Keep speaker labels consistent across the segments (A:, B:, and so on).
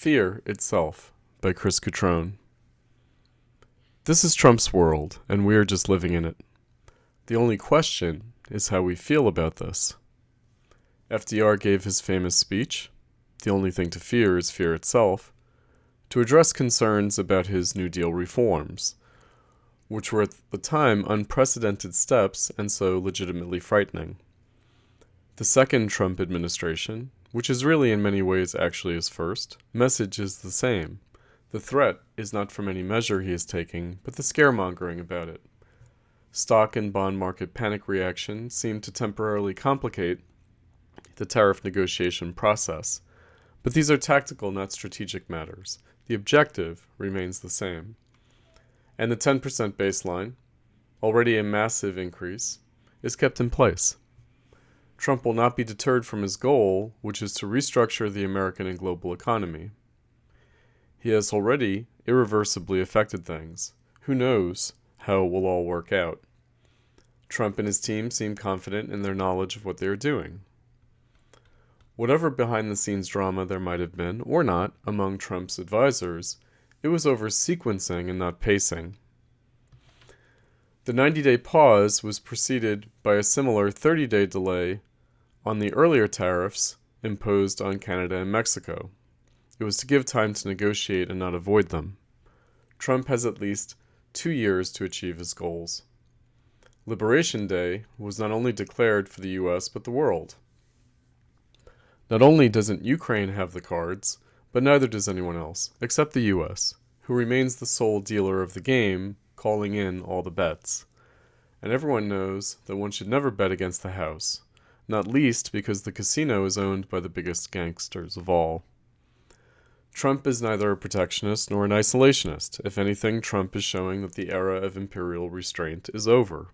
A: Fear Itself by Chris Cutrone. This is Trump's world, and we are just living in it. The only question is how we feel about this. FDR gave his famous speech, "The only thing to fear is fear itself," to address concerns about his New Deal reforms, which were at the time unprecedented steps and so legitimately frightening. The second Trump administration, which is really in many ways actually his first, message is the same. The threat is not from any measure he is taking, but the scaremongering about it. Stock and bond market panic reaction seem to temporarily complicate the tariff negotiation process, but these are tactical, not strategic matters. The objective remains the same. And the 10% baseline, already a massive increase, is kept in place. Trump will not be deterred from his goal, which is to restructure the American and global economy. He has already irreversibly affected things. Who knows how it will all work out? Trump and his team seem confident in their knowledge of what they are doing. Whatever behind-the-scenes drama there might have been, or not, among Trump's advisors, it was over sequencing and not pacing. The 90-day pause was preceded by a similar 30-day delay on the earlier tariffs imposed on Canada and Mexico. It was to give time to negotiate and not avoid them. Trump has at least 2 years to achieve his goals. Liberation Day was not only declared for the U.S. but the world. Not only doesn't Ukraine have the cards, but neither does anyone else, except the U.S., who remains the sole dealer of the game, calling in all the bets. And everyone knows that one should never bet against the house, not least because the casino is owned by the biggest gangsters of all. Trump is neither a protectionist nor an isolationist. If anything, Trump is showing that the era of imperial restraint is over.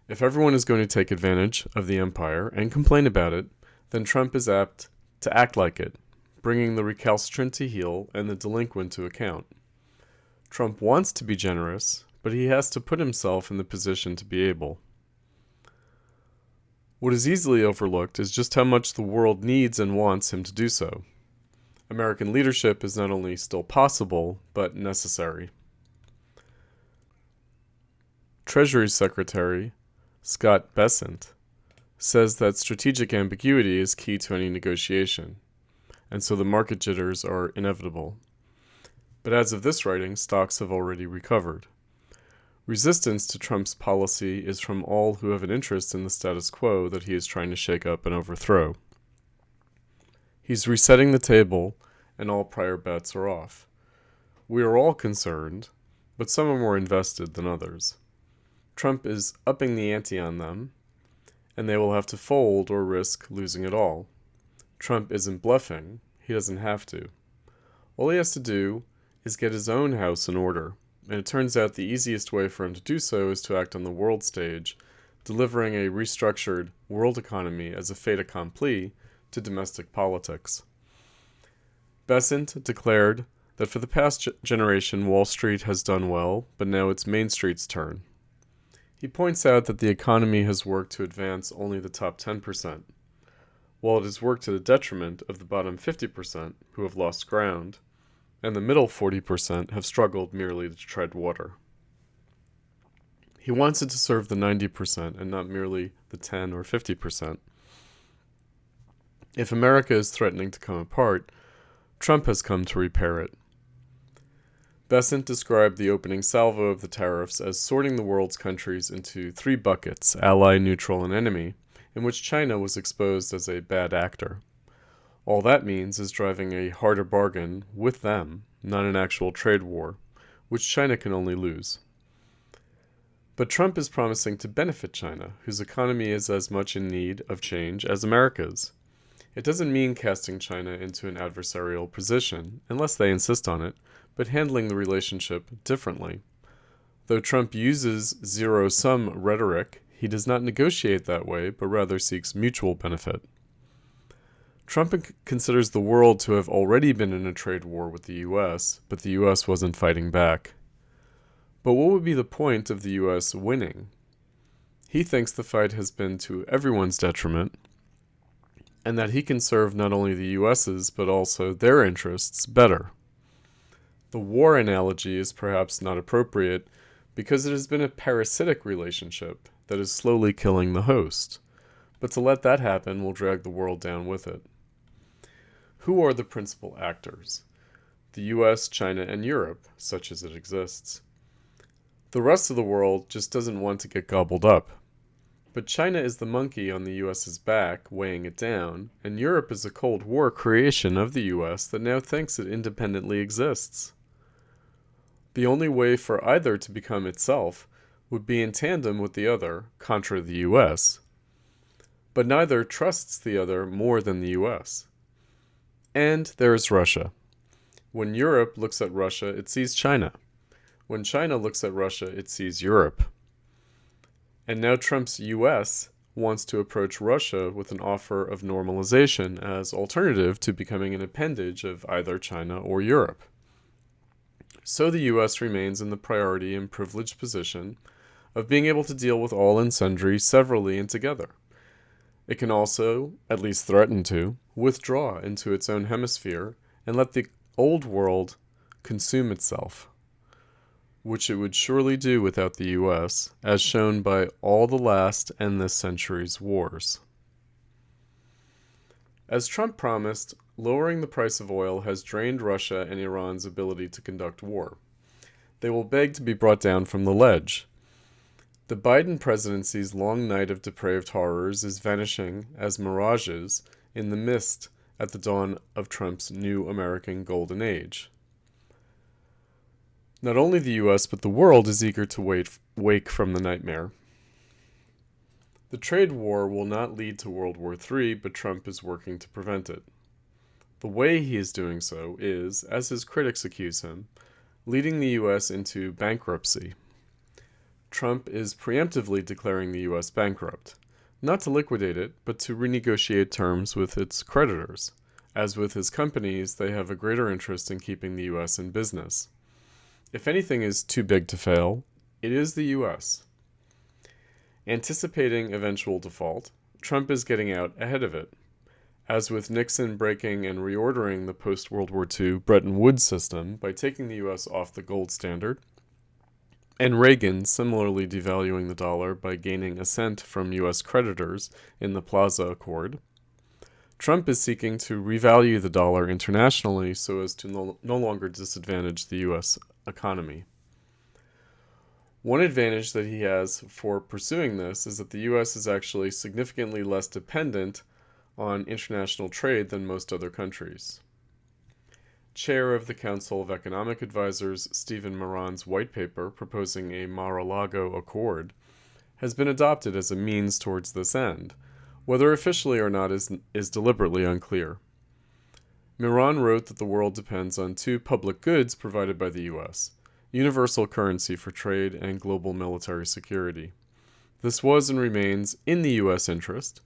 A: If everyone is going to take advantage of the empire and complain about it, then Trump is apt to act like it, bringing the recalcitrant to heel and the delinquent to account. Trump wants to be generous, but he has to put himself in the position to be able. What is easily overlooked is just how much the world needs and wants him to do so. American leadership is not only still possible, but necessary. Treasury Secretary Scott Bessent says that strategic ambiguity is key to any negotiation, and so the market jitters are inevitable. But as of this writing, stocks have already recovered. Resistance to Trump's policy is from all who have an interest in the status quo that he is trying to shake up and overthrow. He's resetting the table, and all prior bets are off. We are all concerned, but some are more invested than others. Trump is upping the ante on them, and they will have to fold or risk losing it all. Trump isn't bluffing. He doesn't have to. All he has to do is get his own house in order, and it turns out the easiest way for him to do so is to act on the world stage, delivering a restructured world economy as a fait accompli to domestic politics. Bessent declared that for the past generation, Wall Street has done well, but now it's Main Street's turn. He points out that the economy has worked to advance only the top 10%, while it has worked to the detriment of the bottom 50% who have lost ground, and the middle 40% have struggled merely to tread water. He wants it to serve the 90% and not merely the 10 or 50%. If America is threatening to come apart, Trump has come to repair it. Bessent described the opening salvo of the tariffs as sorting the world's countries into 3 buckets, ally, neutral, and enemy, in which China was exposed as a bad actor. All that means is driving a harder bargain with them, not an actual trade war, which China can only lose. But Trump is promising to benefit China, whose economy is as much in need of change as America's. It doesn't mean casting China into an adversarial position, unless they insist on it, but handling the relationship differently. Though Trump uses zero-sum rhetoric, he does not negotiate that way, but rather seeks mutual benefit. Trump considers the world to have already been in a trade war with the U.S., but the U.S. wasn't fighting back. But what would be the point of the U.S. winning? He thinks the fight has been to everyone's detriment, and that he can serve not only the US's but also their interests better. The war analogy is perhaps not appropriate because it has been a parasitic relationship that is slowly killing the host, but to let that happen will drag the world down with it. Who are the principal actors? The US, China, and Europe, such as it exists. The rest of the world just doesn't want to get gobbled up. But China is the monkey on the US's back, weighing it down, and Europe is a Cold War creation of the US that now thinks it independently exists. The only way for either to become itself would be in tandem with the other, contra the US. But neither trusts the other more than the US. And there is Russia. When Europe looks at Russia, it sees China. When China looks at Russia, it sees Europe. And now Trump's US wants to approach Russia with an offer of normalization as alternative to becoming an appendage of either China or Europe. So the US remains in the priority and privileged position of being able to deal with all and sundry severally and together. It can also, at least threaten to, withdraw into its own hemisphere and let the old world consume itself, which it would surely do without the US, as shown by all the last and this century's wars. As Trump promised, lowering the price of oil has drained Russia and Iran's ability to conduct war. They will beg to be brought down from the ledge. The Biden presidency's long night of depraved horrors is vanishing as mirages in the mist at the dawn of Trump's new American Golden Age. Not only the US, but the world is eager to wake from the nightmare. The trade war will not lead to World War III, but Trump is working to prevent it. The way he is doing so is, as his critics accuse him, leading the US into bankruptcy. Trump is preemptively declaring the US bankrupt, not to liquidate it, but to renegotiate terms with its creditors. As with his companies, they have a greater interest in keeping the US in business. If anything is too big to fail, it is the US. Anticipating eventual default, Trump is getting out ahead of it. As with Nixon breaking and reordering the post-World War II Bretton Woods system by taking the US off the gold standard, and Reagan similarly devaluing the dollar by gaining assent from US creditors in the Plaza Accord, Trump is seeking to revalue the dollar internationally so as to no longer disadvantage the US economy. One advantage that he has for pursuing this is that the US is actually significantly less dependent on international trade than most other countries. Chair of the Council of Economic Advisors, Stephen Moran's white paper proposing a Mar-a-Lago Accord has been adopted as a means towards this end. Whether officially or not is deliberately unclear. Moran wrote that the world depends on two public goods provided by the US, universal currency for trade and global military security. This was and remains in the US interest,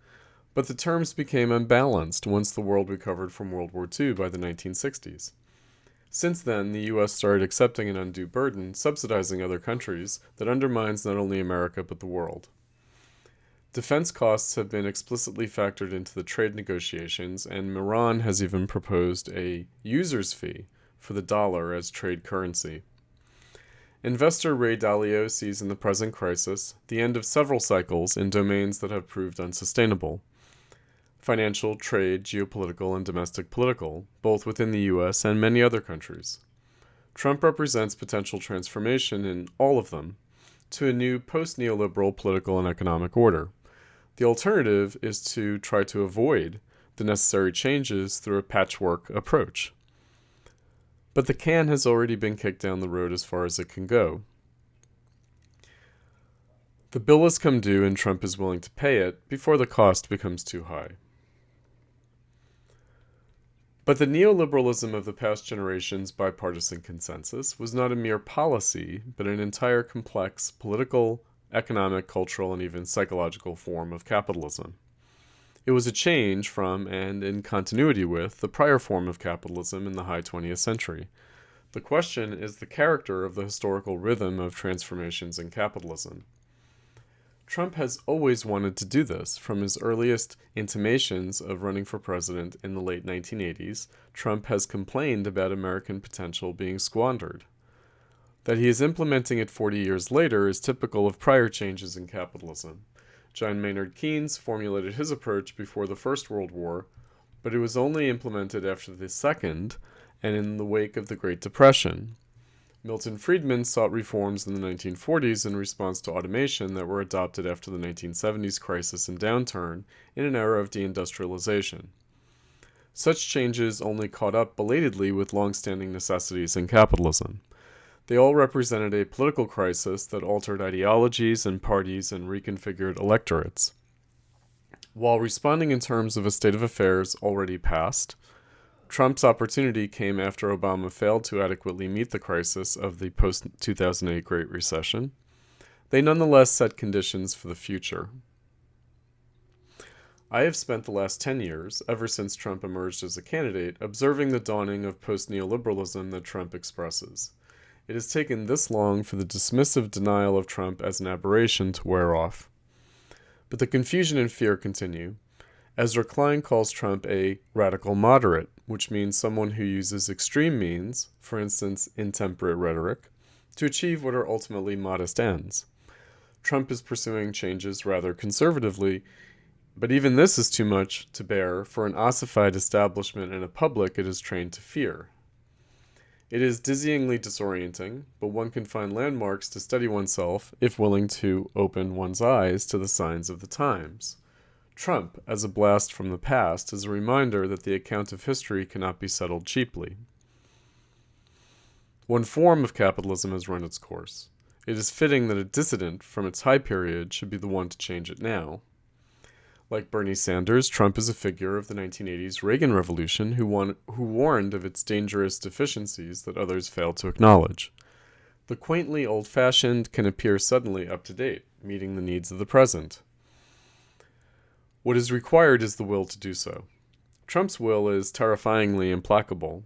A: but the terms became unbalanced once the world recovered from World War II by the 1960s. Since then, the US started accepting an undue burden, subsidizing other countries, that undermines not only America but the world. Defense costs have been explicitly factored into the trade negotiations, and Moran has even proposed a user's fee for the dollar as trade currency. Investor Ray Dalio sees in the present crisis the end of several cycles in domains that have proved unsustainable: financial, trade, geopolitical, and domestic political, both within the US and many other countries. Trump represents potential transformation in all of them to a new post-neoliberal political and economic order. The alternative is to try to avoid the necessary changes through a patchwork approach. But the can has already been kicked down the road as far as it can go. The bill has come due and Trump is willing to pay it before the cost becomes too high. But the neoliberalism of the past generation's bipartisan consensus was not a mere policy, but an entire complex political, economic, cultural, and even psychological form of capitalism. It was a change from, and in continuity with, the prior form of capitalism in the high 20th century. The question is the character of the historical rhythm of transformations in capitalism. Trump has always wanted to do this. From his earliest intimations of running for president in the late 1980s, Trump has complained about American potential being squandered. That he is implementing it 40 years later is typical of prior changes in capitalism. John Maynard Keynes formulated his approach before the First World War, but it was only implemented after the Second and in the wake of the Great Depression. Milton Friedman sought reforms in the 1940s in response to automation that were adopted after the 1970s crisis and downturn in an era of deindustrialization. Such changes only caught up belatedly with long-standing necessities in capitalism. They all represented a political crisis that altered ideologies and parties and reconfigured electorates. While responding in terms of a state of affairs already past, Trump's opportunity came after Obama failed to adequately meet the crisis of the post-2008 Great Recession. They nonetheless set conditions for the future. I have spent the last 10 years, ever since Trump emerged as a candidate, observing the dawning of post-neoliberalism that Trump expresses. It has taken this long for the dismissive denial of Trump as an aberration to wear off. But the confusion and fear continue. Ezra Klein calls Trump a radical moderate, which means someone who uses extreme means, for instance, intemperate rhetoric, to achieve what are ultimately modest ends. Trump is pursuing changes rather conservatively, but even this is too much to bear for an ossified establishment and a public it is trained to fear. It is dizzyingly disorienting, but one can find landmarks to steady oneself if willing to open one's eyes to the signs of the times. Trump, as a blast from the past, is a reminder that the account of history cannot be settled cheaply. One form of capitalism has run its course. It is fitting that a dissident from its high period should be the one to change it now. Like Bernie Sanders, Trump is a figure of the 1980s Reagan Revolution who warned of its dangerous deficiencies that others failed to acknowledge. The quaintly old-fashioned can appear suddenly up-to-date, meeting the needs of the present. What is required is the will to do so. Trump's will is terrifyingly implacable.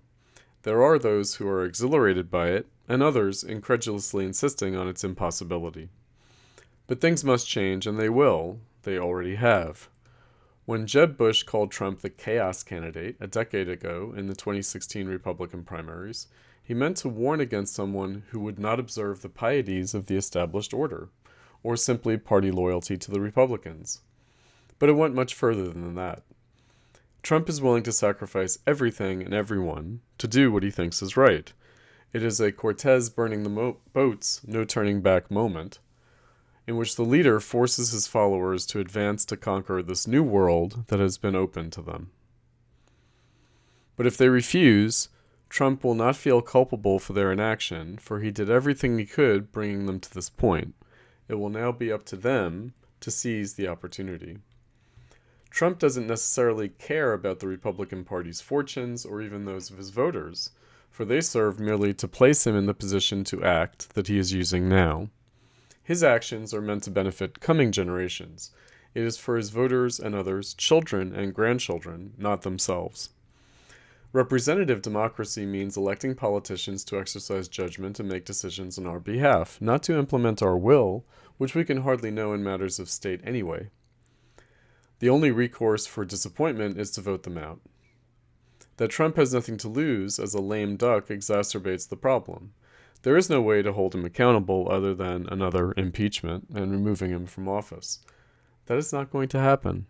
A: There are those who are exhilarated by it, and others incredulously insisting on its impossibility. But things must change, and they will. They already have. When Jeb Bush called Trump the chaos candidate a decade ago in the 2016 Republican primaries, he meant to warn against someone who would not observe the pieties of the established order, or simply party loyalty to the Republicans. But it went much further than that. Trump is willing to sacrifice everything and everyone to do what he thinks is right. It is a Cortez burning the boats, no turning back moment, in which the leader forces his followers to advance to conquer this new world that has been opened to them. But if they refuse, Trump will not feel culpable for their inaction, for he did everything he could bringing them to this point. It will now be up to them to seize the opportunity. Trump doesn't necessarily care about the Republican Party's fortunes or even those of his voters, for they serve merely to place him in the position to act that he is using now. His actions are meant to benefit coming generations. It is for his voters and others, children and grandchildren, not themselves. Representative democracy means electing politicians to exercise judgment and make decisions on our behalf, not to implement our will, which we can hardly know in matters of state anyway. The only recourse for disappointment is to vote them out. That Trump has nothing to lose as a lame duck exacerbates the problem. There is no way to hold him accountable other than another impeachment and removing him from office. That is not going to happen.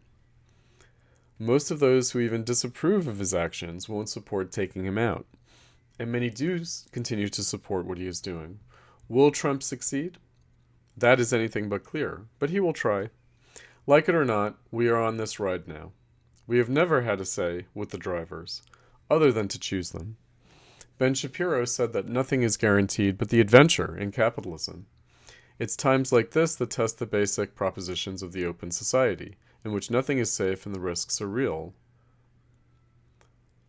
A: Most of those who even disapprove of his actions won't support taking him out, and many do continue to support what he is doing. Will Trump succeed? That is anything but clear, but he will try. Like it or not, we are on this ride now. We have never had a say with the drivers, other than to choose them. Ben Shapiro said that nothing is guaranteed but the adventure in capitalism. It's times like this that test the basic propositions of the open society, in which nothing is safe and the risks are real.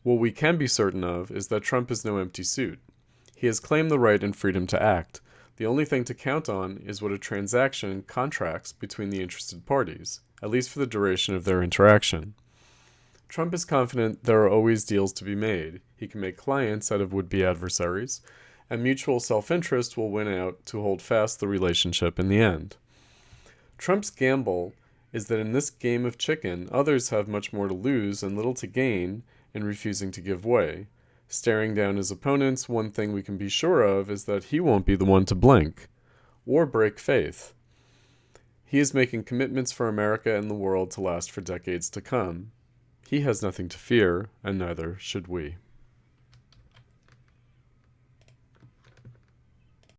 A: What we can be certain of is that Trump is no empty suit. He has claimed the right and freedom to act. The only thing to count on is what a transaction contracts between the interested parties, at least for the duration of their interaction. Trump is confident there are always deals to be made. He can make clients out of would-be adversaries, and mutual self-interest will win out to hold fast the relationship in the end. Trump's gamble is that in this game of chicken, others have much more to lose and little to gain in refusing to give way. Staring down his opponents, one thing we can be sure of is that he won't be the one to blink or break faith. He is making commitments for America and the world to last for decades to come. He has nothing to fear, and neither should we.